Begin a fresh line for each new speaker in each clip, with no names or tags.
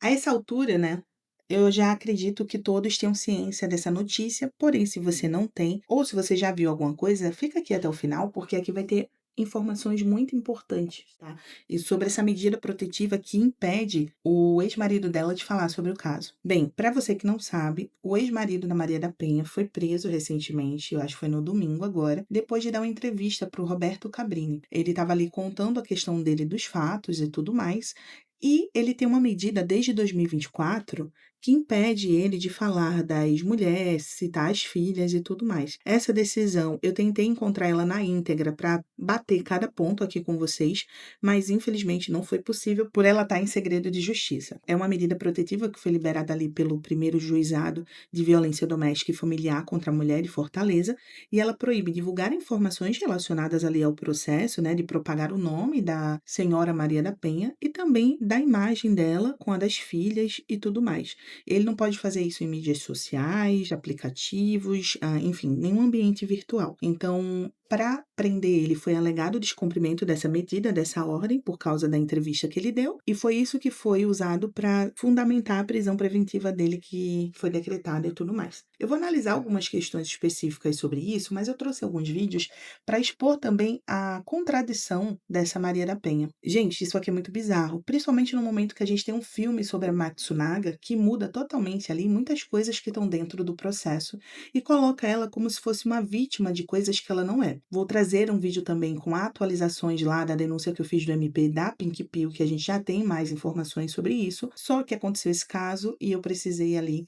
A essa altura, né, eu já acredito que todos tenham ciência dessa notícia, porém, se você não tem, ou se você já viu alguma coisa, fica aqui até o final, porque aqui vai ter informações muito importantes, tá? E sobre essa medida protetiva que impede o ex-marido dela de falar sobre o caso. Bem, para você que não sabe, o ex-marido da Maria da Penha foi preso recentemente, eu acho que foi no domingo agora, depois de dar uma entrevista para o Roberto Cabrini. Ele estava ali contando a questão dele dos fatos e tudo mais, e ele tem uma medida desde 2024 que impede ele de falar da ex-mulher, citar as filhas e tudo mais. Essa decisão, eu tentei encontrar ela na íntegra para bater cada ponto aqui com vocês, mas infelizmente não foi possível por ela estar em segredo de justiça. É uma medida protetiva que foi liberada ali pelo primeiro juizado de violência doméstica e familiar contra a mulher de Fortaleza, e ela proíbe divulgar informações relacionadas ali ao processo, né, de propagar o nome da senhora Maria da Penha e também da imagem dela com a das filhas e tudo mais. Ele não pode fazer isso em mídias sociais, aplicativos, enfim, nenhum ambiente virtual. Então, para prender ele, foi alegado o descumprimento dessa medida, dessa ordem, por causa da entrevista que ele deu, e foi isso que foi usado para fundamentar a prisão preventiva dele, que foi decretada e tudo mais. Eu vou analisar algumas questões específicas sobre isso, mas eu trouxe alguns vídeos para expor também a contradição dessa Maria da Penha. Gente, isso aqui é muito bizarro, principalmente no momento que a gente tem um filme sobre a Matsunaga que muda totalmente ali muitas coisas que estão dentro do processo e coloca ela como se fosse uma vítima de coisas que ela não é. Vou trazer um vídeo também com atualizações lá da denúncia que eu fiz do MP da Pink Pill, que a gente já tem mais informações sobre isso, só que aconteceu esse caso e eu precisei ali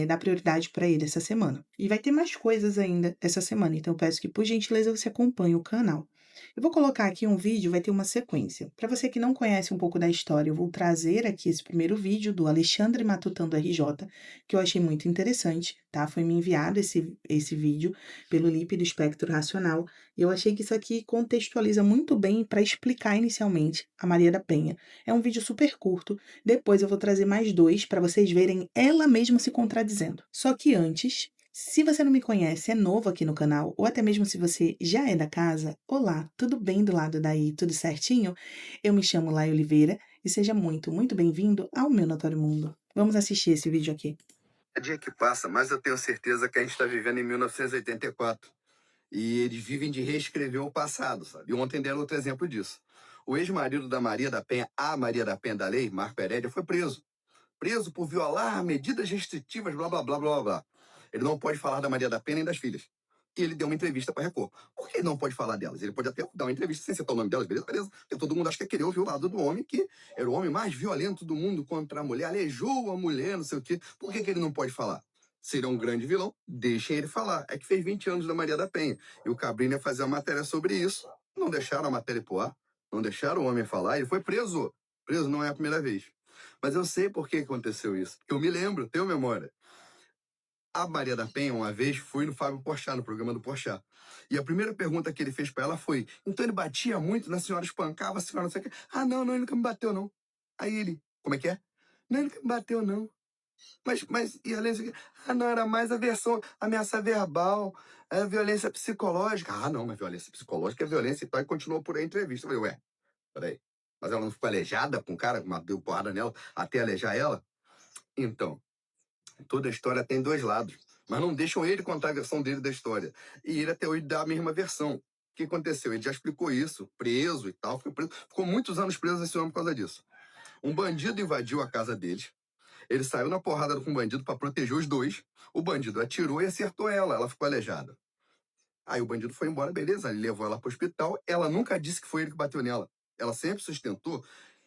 dar prioridade para ele essa semana. E vai ter mais coisas ainda essa semana, então eu peço que, por gentileza, você acompanhe o canal. Eu vou colocar aqui um vídeo, vai ter uma sequência. Para você que não conhece um pouco da história, eu vou trazer aqui esse primeiro vídeo do Alexandre Matutando RJ, que eu achei muito interessante, tá? Foi me enviado esse vídeo pelo LIP do Espectro Racional, e eu achei que isso aqui contextualiza muito bem para explicar inicialmente a Maria da Penha. É um vídeo super curto, depois eu vou trazer mais dois para vocês verem ela mesma se contradizendo. Só que antes, se você não me conhece, é novo aqui no canal, ou até mesmo se você já é da casa, olá, tudo bem do lado daí, tudo certinho? Eu me chamo Lai Oliveira e seja muito, muito bem-vindo ao meu Notório Mundo. Vamos assistir esse vídeo aqui.
Cada dia que passa, mas eu tenho certeza que a gente está vivendo em 1984. E eles vivem de reescrever o passado, sabe? E ontem deram outro exemplo disso. O ex-marido da Maria da Penha, a Maria da Penha da lei, Marco Herédia, foi preso. Preso por violar medidas restritivas, blá, blá, blá, blá, blá. Ele não pode falar da Maria da Penha nem das filhas. E ele deu uma entrevista para a Record. Por que ele não pode falar delas? Ele pode até dar uma entrevista sem citar o nome delas, beleza? Beleza. Porque todo mundo acha que querer ouvir o lado do homem, que era o homem mais violento do mundo contra a mulher, aleijou a mulher, não sei o quê. Por que ele não pode falar? Se ele é um grande vilão, deixem ele falar. É que fez 20 anos da Maria da Penha. E o Cabrini ia fazer uma matéria sobre isso. Não deixaram a matéria pro ar. Não deixaram o homem falar. Ele foi preso. Preso não é a primeira vez. Mas eu sei por que aconteceu isso. Porque eu me lembro, tenho memória. A Maria da Penha, uma vez, foi no Fábio Porchat, no programa do Porchat. E a primeira pergunta que ele fez pra ela foi: então ele batia muito, na senhora espancava, a senhora não sei o quê. Ah, não, não, ele nunca me bateu, não. Aí ele: como é que é? Não, ele nunca me bateu, não. Mas e além disso, ah, não, era mais a versão ameaça verbal, violência psicológica. Ah, não, mas violência psicológica é violência e tal. E continuou por aí a entrevista. Eu falei: ué, peraí. Mas ela não ficou aleijada com o cara, deu porrada nela até aleijar ela? Então, toda história tem dois lados, mas não deixam ele contar a versão dele da história. E ele até hoje dá a mesma versão. O que aconteceu? Ele já explicou isso, preso e tal, ficou muitos anos preso esse homem por causa disso. Um bandido invadiu a casa deles, ele saiu na porrada com o bandido para proteger os dois, o bandido atirou e acertou ela ficou aleijada. Aí o bandido foi embora, beleza, ele levou ela para o hospital, ela nunca disse que foi ele que bateu nela. Ela sempre sustentou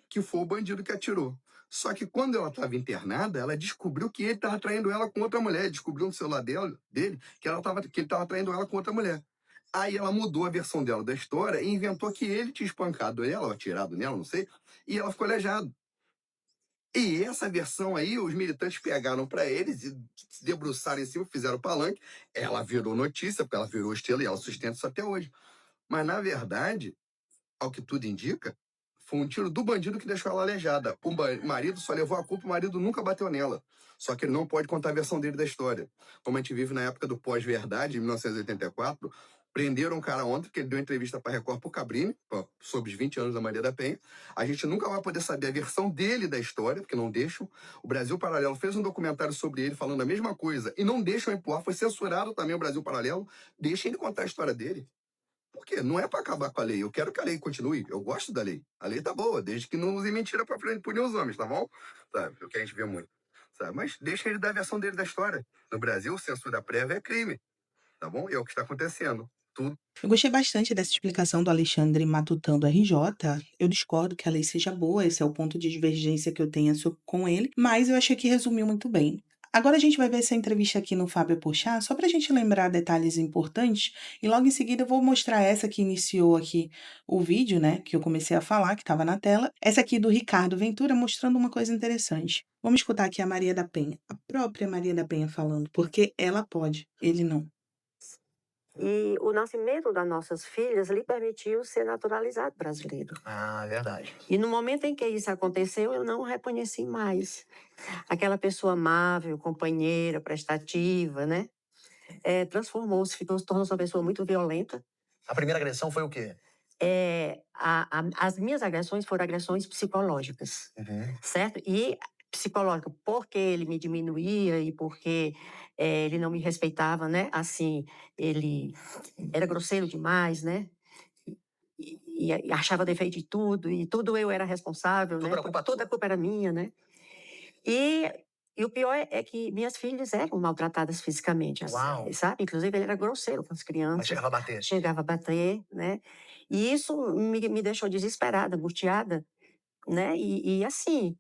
que foi o bandido que atirou. Só que quando ela estava internada, ela descobriu que ele estava traindo ela com outra mulher. Descobriu no celular dele que que ele estava traindo ela com outra mulher. Aí ela mudou a versão dela da história e inventou que ele tinha espancado ela, ou atirado nela, não sei, e ela ficou aleijada. E essa versão aí, os militantes pegaram para eles e se debruçaram em cima, fizeram palanque. Ela virou notícia, porque ela virou estrela e ela sustenta isso até hoje. Mas, na verdade, ao que tudo indica, foi um tiro do bandido que deixou ela aleijada. O marido só levou a culpa, o marido nunca bateu nela. Só que ele não pode contar a versão dele da história. Como a gente vive na época do pós-verdade, em 1984, Prenderam um cara ontem, que ele deu entrevista para Record pro Cabrini, sobre os 20 anos da Maria da Penha. A gente nunca vai poder saber a versão dele da história, porque não deixam. O Brasil Paralelo fez um documentário sobre ele falando a mesma coisa e não deixam empurrar. Foi censurado também o Brasil Paralelo. Deixem ele contar a história dele. Por quê? Não é para acabar com a lei. Eu quero que a lei continue. Eu gosto da lei. A lei tá boa, desde que não use mentira para punir os homens, tá bom? Sabe? O que a gente vê muito. Sabe? Mas deixa ele dar a versão dele da história. No Brasil, censura prévia é crime, tá bom? E é o que está acontecendo. Tudo.
Eu gostei bastante dessa explicação do Alexandre Matutando RJ. Eu discordo que a lei seja boa, esse é o ponto de divergência que eu tenho com ele, mas eu achei que resumiu muito bem. Agora a gente vai ver essa entrevista aqui no Fábio Porchat, só para a gente lembrar detalhes importantes, e logo em seguida eu vou mostrar essa que iniciou aqui o vídeo, né, que eu comecei a falar, que estava na tela, essa aqui do Ricardo Ventura, mostrando uma coisa interessante. Vamos escutar aqui a Maria da Penha, a própria Maria da Penha falando, porque ela pode, ele não.
E o nascimento das nossas filhas lhe permitiu ser naturalizado brasileiro.
Ah, verdade.
E no momento em que isso aconteceu, eu não o reconheci mais. Aquela pessoa amável, companheira, prestativa, né? Transformou-se, tornou-se uma pessoa muito violenta.
A primeira agressão foi o quê?
As minhas agressões foram agressões psicológicas, certo? E psicológica, porque ele me diminuía e porque ele não me respeitava, né? Assim, ele era grosseiro demais, né? E achava defeito de tudo, e tudo eu era responsável,
Tudo
né?
era culpa
Toda a culpa era minha, né? E o pior é que minhas filhas eram maltratadas fisicamente,
Uau.
sabe? Inclusive, ele era grosseiro com as
Mas
crianças.
chegava a bater.
Chegava a bater, né? E isso me deixou desesperada, angustiada, né? E assim,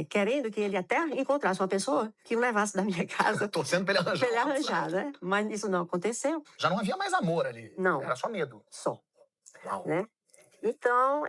querendo que ele até encontrasse uma pessoa que o levasse da minha casa
Torcendo pra ele arranjar.
para ele arranjar, né? Mas isso não aconteceu.
Já não havia mais amor ali.
Não.
Era só medo.
Só,
Uau.
né? Então,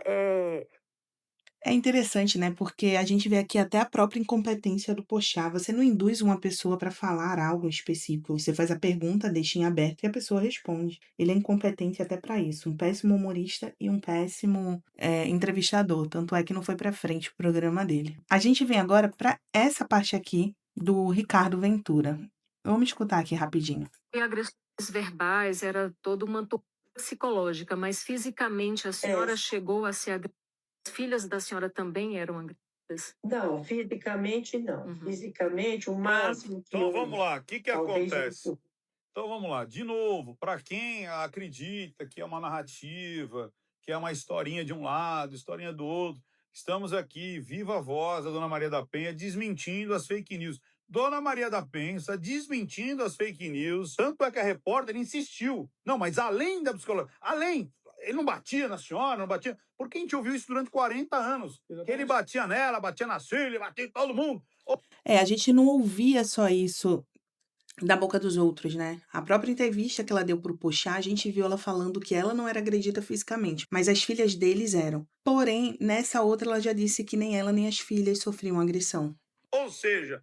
É interessante, né, porque a gente vê aqui até a própria incompetência do Porchat. Você não induz uma pessoa para falar algo específico, você faz a pergunta, deixa em aberto e a pessoa responde. Ele é incompetente até para isso, um péssimo humorista e um péssimo entrevistador, tanto é que não foi para frente o programa dele. A gente vem agora para essa parte aqui do Ricardo Ventura. Vamos escutar aqui rapidinho.
E agressões verbais era toda uma tortura psicológica, mas fisicamente a senhora chegou a ser agredida? As filhas da senhora também eram agredidas?
não, fisicamente não.
Uhum.
Fisicamente, o
Pronto.
máximo que
Então vamos lá, o que
talvez
acontece?
eu-
Então vamos lá, de novo, para quem acredita que é uma narrativa, que é uma historinha de um lado, historinha do outro, estamos aqui, viva a voz da Dona Maria da Penha, desmentindo as fake news. Dona Maria da Penha está desmentindo as fake news, tanto é que a repórter insistiu. Não, mas além da psicologia, além, ele não batia na senhora, não batia, porque a gente ouviu isso durante 40 anos, que ele batia nela, batia na filha, batia em todo mundo.
A gente não ouvia só isso da boca dos outros, né. A própria entrevista que ela deu para o Porchat, a gente viu ela falando que ela não era agredida fisicamente, mas as filhas deles eram. Porém, nessa outra ela já disse que nem ela nem as filhas sofriam agressão.
Ou seja,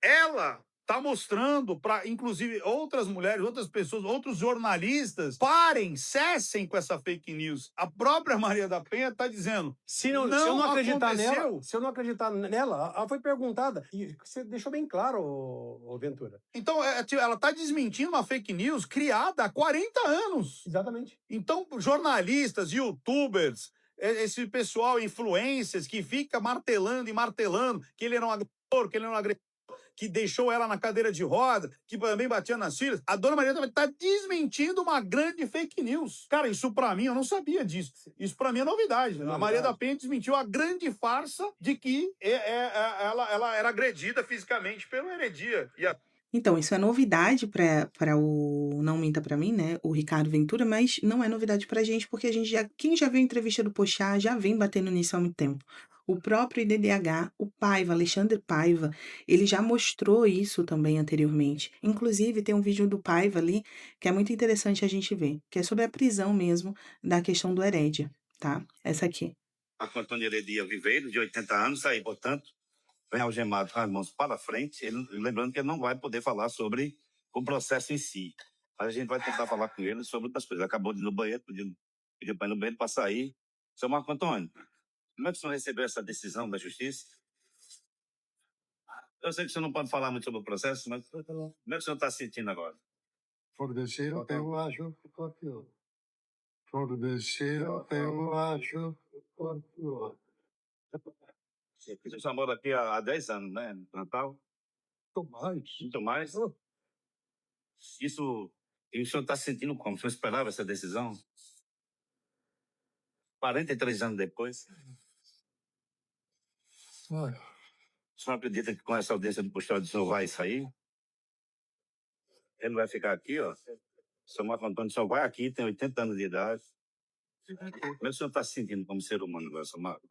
ela está mostrando para, inclusive, outras mulheres, outras pessoas, outros jornalistas, parem, cessem com essa fake news. A própria Maria da Penha está dizendo,
Se eu não acreditar nela, se eu não acreditar nela, ela foi perguntada. E você deixou bem claro, ô Ventura.
Então, ela está desmentindo uma fake news criada há 40 anos.
Exatamente.
Então, jornalistas, youtubers, esse pessoal, influencers, que fica martelando e martelando que ele era um agressor, que ele era um agressor, que deixou ela na cadeira de roda, que também batia nas filhas, a Dona Maria também está desmentindo uma grande fake news. Cara, isso pra mim, eu não sabia disso. Isso pra mim é novidade. A Maria da Penha desmentiu a grande farsa de que ela era agredida fisicamente pelo Heredia.
Então, isso é novidade para o Não Minta Pra Mim, né, o Ricardo Ventura, mas não é novidade pra gente, porque quem já viu a entrevista do Porchat já vem batendo nisso há muito tempo. O próprio IDDH, o Paiva, Alexandre Paiva, ele já mostrou isso também anteriormente. Inclusive, tem um vídeo do Paiva ali que é muito interessante a gente ver, que é sobre a prisão mesmo da questão do Heredia, tá? Essa aqui.
A Antônio Heredia Viveiro, de 80 anos, aí, portanto, vem algemado com as mãos para frente, lembrando que ele não vai poder falar sobre o processo em si. Mas a gente vai tentar falar com ele sobre outras coisas. Acabou de ir no banheiro, pediu para ir no banheiro para sair. Seu Marco Antônio, como é que o senhor recebeu essa decisão da Justiça? Eu sei que o senhor não pode falar muito sobre o processo, mas como é que o senhor está se sentindo agora?
Fordecer, eu acho. Fordecer, eu acho.
Você já mora aqui há 10 anos, né? Natal?
Mais.
Muito mais. Isso. E o senhor está se sentindo como? O senhor esperava essa decisão? 43 anos depois.
Olha,
O senhor acredita que com essa audiência do custódio o senhor vai sair? Ele não vai ficar aqui, ó. O senhor Marco Antônio só vai aqui, tem 80 anos de idade. Como é que o senhor está se sentindo como ser humano agora, senhor Marco?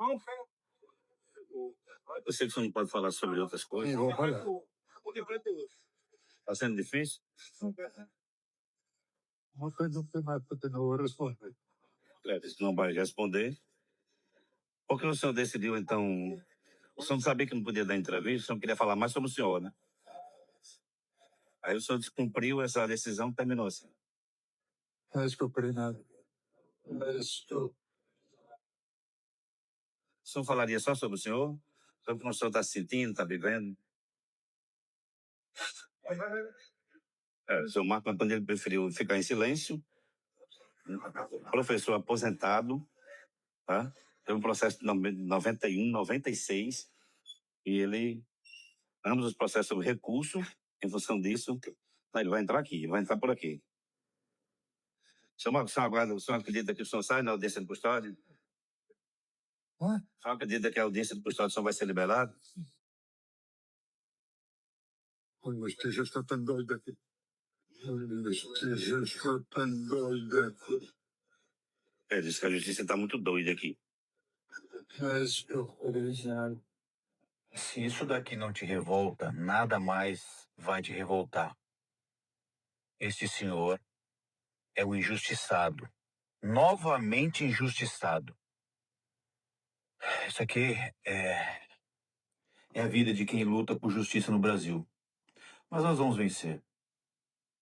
Eu sei que o senhor não pode falar sobre outras coisas.
vou falar.
Está sendo difícil?
Uma coisa não tem mais para ter não responder.
Você não vai responder. Por que o senhor decidiu, então... O senhor não sabia que não podia dar entrevista, o senhor queria falar mais sobre o senhor, né? Aí o senhor descumpriu essa decisão e terminou assim.
Não descobri nada. Mas
O senhor falaria só sobre o senhor? Sobre como o senhor está se sentindo, está vivendo? O senhor Marco Antônio ele preferiu ficar em silêncio. Professor aposentado, tá? Teve um processo de 91, 96, e ele, ambos os processos sobre recurso, em função disso, ele vai entrar aqui, ele vai entrar por aqui. Senhor Marco, o senhor acredita que o senhor sai na audiência de custódia? O senhor acredita que a audiência de custódia só vai ser liberada?
Mas já está tão doido aqui. Já está tão doido aqui.
Diz que a justiça está muito doida aqui.
Mas
Se isso daqui não te revolta, nada mais vai te revoltar. Este senhor é o injustiçado. Novamente injustiçado. Isso aqui é a vida de quem luta por justiça no Brasil. Mas nós vamos vencer.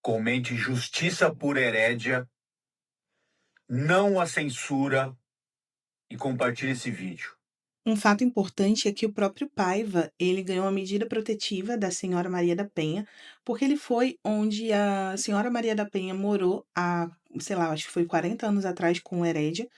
Comente Justiça por Herédia, não a censura e compartilhe esse vídeo.
Um fato importante é que o próprio Paiva, ele ganhou a medida protetiva da senhora Maria da Penha, porque ele foi onde a senhora Maria da Penha morou há, sei lá, acho que foi 40 anos atrás com o Herédia,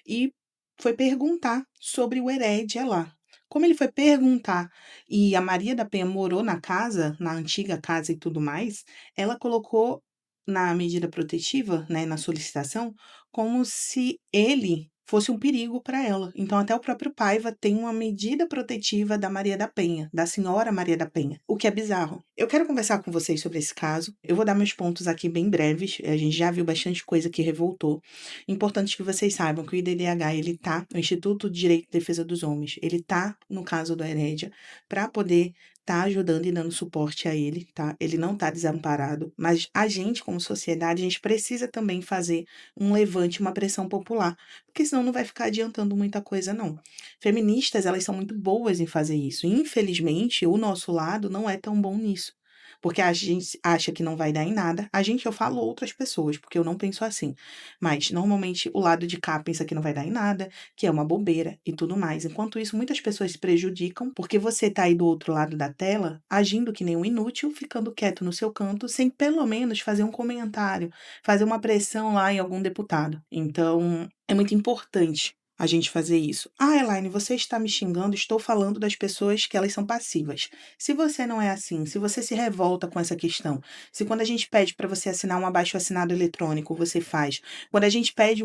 e foi perguntar sobre o Herédia lá. Como ele foi perguntar e a Maria da Penha morou na casa, na antiga casa e tudo mais, ela colocou na medida protetiva, né, na solicitação, como se ele fosse um perigo para ela. Então, até o próprio Paiva tem uma medida protetiva da Maria da Penha, da senhora Maria da Penha, o que é bizarro. Eu quero conversar com vocês sobre esse caso. Eu vou dar meus pontos aqui bem breves. A gente já viu bastante coisa que revoltou. Importante que vocês saibam que o IDDH, ele tá, o Instituto de Direito e Defesa dos Homens, ele tá no caso do Herédia para poder tá ajudando e dando suporte a ele, tá? Ele não tá desamparado, mas a gente, como sociedade, a gente precisa também fazer um levante, uma pressão popular, porque senão não vai ficar adiantando muita coisa, não. Feministas, elas são muito boas em fazer isso. Infelizmente, o nosso lado não é tão bom nisso. Porque a gente acha que não vai dar em nada. A gente, eu falo outras pessoas, porque eu não penso assim. Mas, normalmente, o lado de cá pensa que não vai dar em nada, que é uma bobeira e tudo mais. Enquanto isso, muitas pessoas se prejudicam, porque você tá aí do outro lado da tela, agindo que nem um inútil, ficando quieto no seu canto, sem pelo menos fazer um comentário, fazer uma pressão lá em algum deputado. Então, é muito importante a gente fazer isso. Ah, Elaine, você está me xingando, estou falando das pessoas que elas são passivas. Se você não é assim, se você se revolta com essa questão, se quando a gente pede para você assinar um abaixo-assinado eletrônico, você faz, quando a gente pede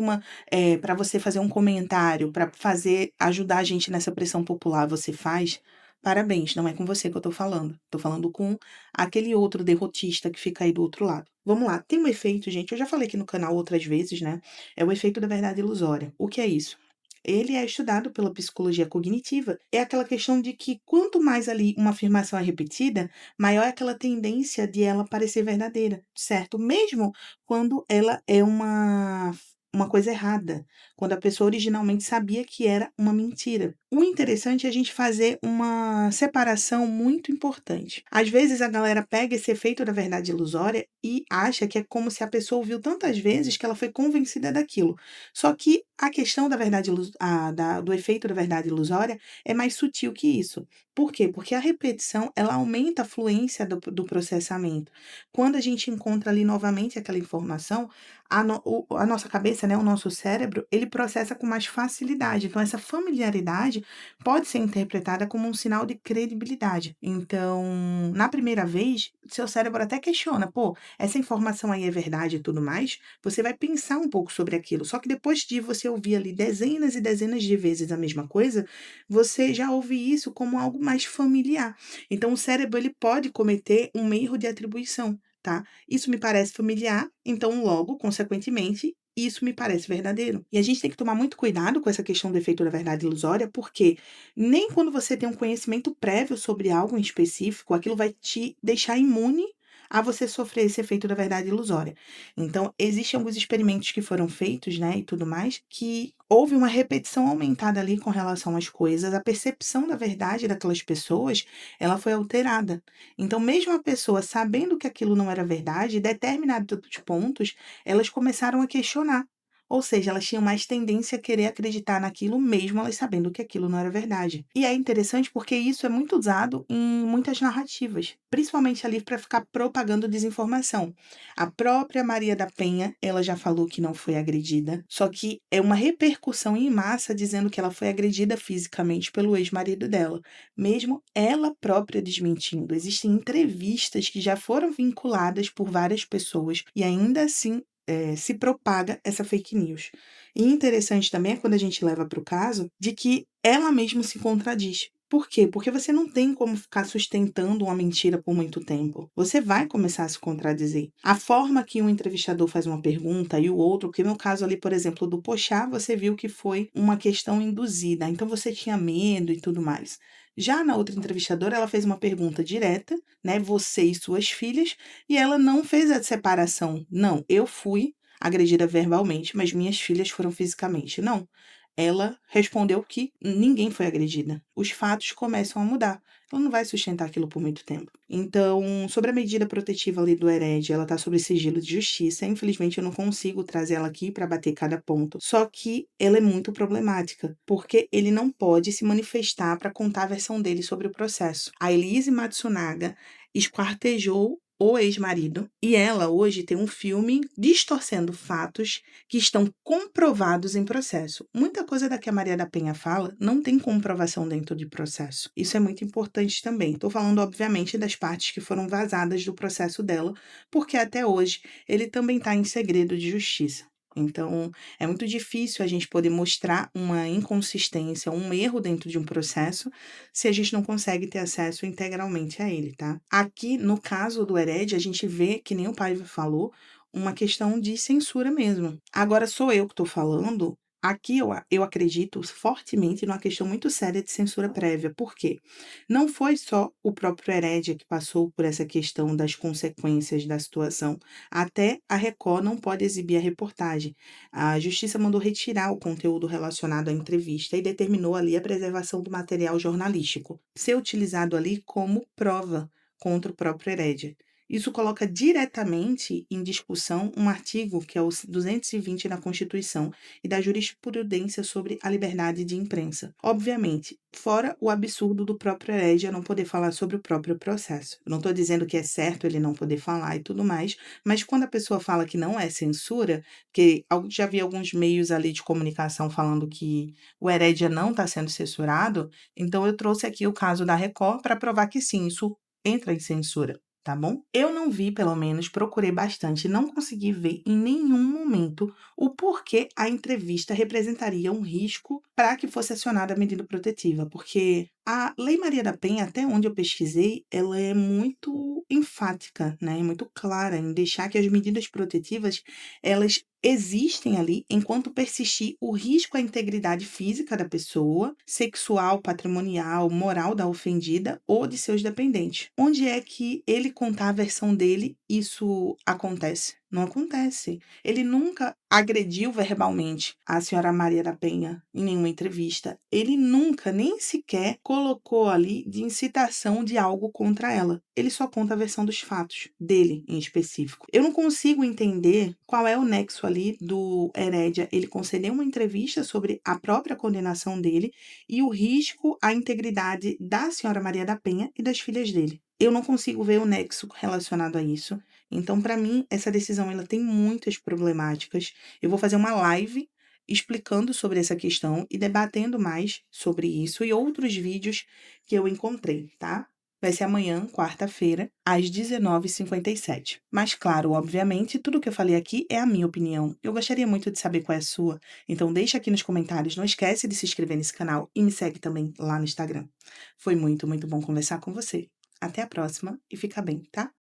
para você fazer um comentário, para ajudar a gente nessa pressão popular, você faz, parabéns, não é com você que eu tô falando. Tô falando com aquele outro derrotista que fica aí do outro lado. Vamos lá, tem um efeito, gente, eu já falei aqui no canal outras vezes, né? É o efeito da verdade ilusória. O que é isso? Ele é estudado pela psicologia cognitiva. É aquela questão de que quanto mais ali uma afirmação é repetida, maior é aquela tendência de ela parecer verdadeira, certo? Mesmo quando ela é uma coisa errada, quando a pessoa originalmente sabia que era uma mentira. O interessante é a gente fazer uma separação muito importante. Às vezes a galera pega esse efeito da verdade ilusória e acha que é como se a pessoa ouviu tantas vezes que ela foi convencida daquilo. Só que a questão da verdade, do efeito da verdade ilusória é mais sutil que isso. Por quê? Porque a repetição, ela aumenta a fluência do processamento. Quando a gente encontra ali novamente aquela informação, a nossa cabeça, né, o nosso cérebro, ele processa com mais facilidade. Então, essa familiaridade pode ser interpretada como um sinal de credibilidade. Então, na primeira vez, seu cérebro até questiona, pô, essa informação aí é verdade e tudo mais, você vai pensar um pouco sobre aquilo. Só que depois de você ouvir ali dezenas e dezenas de vezes a mesma coisa, você já ouve isso como algo mais familiar. Então, o cérebro ele pode cometer um erro de atribuição, tá? Isso me parece familiar, então logo, consequentemente, isso me parece verdadeiro. E a gente tem que tomar muito cuidado com essa questão do efeito da verdade ilusória, porque nem quando você tem um conhecimento prévio sobre algo em específico, aquilo vai te deixar imune a você sofrer esse efeito da verdade ilusória. Então, existem alguns experimentos que foram feitos, né, e tudo mais, que houve uma repetição aumentada ali com relação às coisas, a percepção da verdade daquelas pessoas, ela foi alterada. Então, mesmo a pessoa sabendo que aquilo não era verdade, em determinados pontos, elas começaram a questionar. Ou seja, elas tinham mais tendência a querer acreditar naquilo mesmo elas sabendo que aquilo não era verdade. E é interessante porque isso é muito usado em muitas narrativas, principalmente ali para ficar propagando desinformação. A própria Maria da Penha, ela já falou que não foi agredida, só que é uma repercussão em massa dizendo que ela foi agredida fisicamente pelo ex-marido dela, mesmo ela própria desmentindo. Existem entrevistas que já foram vinculadas por várias pessoas e ainda assim se propaga essa fake news. E interessante também é quando a gente leva para o caso de que ela mesma se contradiz. Por quê? Porque você não tem como ficar sustentando uma mentira por muito tempo. Você vai começar a se contradizer. A forma que um entrevistador faz uma pergunta e o outro, que no caso ali, por exemplo, do Pochá, você viu que foi uma questão induzida, então você tinha medo e tudo mais. Já na outra entrevistadora, ela fez uma pergunta direta, né? Você e suas filhas, e ela não fez a separação. Não, eu fui agredida verbalmente, mas minhas filhas foram fisicamente. Não. Ela respondeu que ninguém foi agredida. Os fatos começam a mudar. Ela não vai sustentar aquilo por muito tempo. Então, sobre a medida protetiva ali do Hered, ela está sob sigilo de justiça. Infelizmente, eu não consigo trazer ela aqui para bater cada ponto. Só que ela é muito problemática, porque ele não pode se manifestar para contar a versão dele sobre o processo. A Elise Matsunaga esquartejou o ex-marido, e ela hoje tem um filme distorcendo fatos que estão comprovados em processo. Muita coisa da que a Maria da Penha fala não tem comprovação dentro de processo. Isso é muito importante também. Estou falando, obviamente, das partes que foram vazadas do processo dela, porque até hoje ele também está em segredo de justiça. Então, é muito difícil a gente poder mostrar uma inconsistência, um erro dentro de um processo, se a gente não consegue ter acesso integralmente a ele, tá? Aqui, no caso do Hered, a gente vê, que nem o Paiva falou, uma questão de censura mesmo. Agora, sou eu que estou falando. Aqui eu acredito fortemente numa questão muito séria de censura prévia. Por quê? Não foi só o próprio Herédia que passou por essa questão das consequências da situação. Até a Record não pode exibir a reportagem. A Justiça mandou retirar o conteúdo relacionado à entrevista e determinou ali a preservação do material jornalístico, ser utilizado ali como prova contra o próprio Herédia. Isso coloca diretamente em discussão um artigo que é o 220 da Constituição e da jurisprudência sobre a liberdade de imprensa. Obviamente, fora o absurdo do próprio Herédia não poder falar sobre o próprio processo. Eu não estou dizendo que é certo ele não poder falar e tudo mais, mas quando a pessoa fala que não é censura, que já vi alguns meios ali de comunicação falando que o Herédia não está sendo censurado, então eu trouxe aqui o caso da Record para provar que sim, isso entra em censura. Tá bom? Eu não vi, pelo menos, procurei bastante, não consegui ver em nenhum momento o porquê a entrevista representaria um risco para que fosse acionada a medida protetiva, porque a Lei Maria da Penha, até onde eu pesquisei, ela é muito enfática, né? É muito clara em deixar que as medidas protetivas, elas existem ali enquanto persistir o risco à integridade física da pessoa, sexual, patrimonial, moral da ofendida ou de seus dependentes. Onde é que ele contar a versão dele, isso acontece? Não acontece. Ele nunca agrediu verbalmente a senhora Maria da Penha em nenhuma entrevista. Ele nunca, nem sequer, colocou ali de incitação de algo contra ela. Ele só conta a versão dos fatos, dele em específico. Eu não consigo entender qual é o nexo ali do Herédia ele conceder uma entrevista sobre a própria condenação dele e o risco à integridade da senhora Maria da Penha e das filhas dele. Eu não consigo ver o nexo relacionado a isso. Então, para mim, essa decisão ela tem muitas problemáticas. Eu vou fazer uma live explicando sobre essa questão e debatendo mais sobre isso e outros vídeos que eu encontrei, tá? Vai ser amanhã, quarta-feira, às 19h57. Mas, claro, obviamente, tudo que eu falei aqui é a minha opinião. Eu gostaria muito de saber qual é a sua. Então, deixa aqui nos comentários. Não esquece de se inscrever nesse canal e me segue também lá no Instagram. Foi muito, muito bom conversar com você. Até a próxima e fica bem, tá?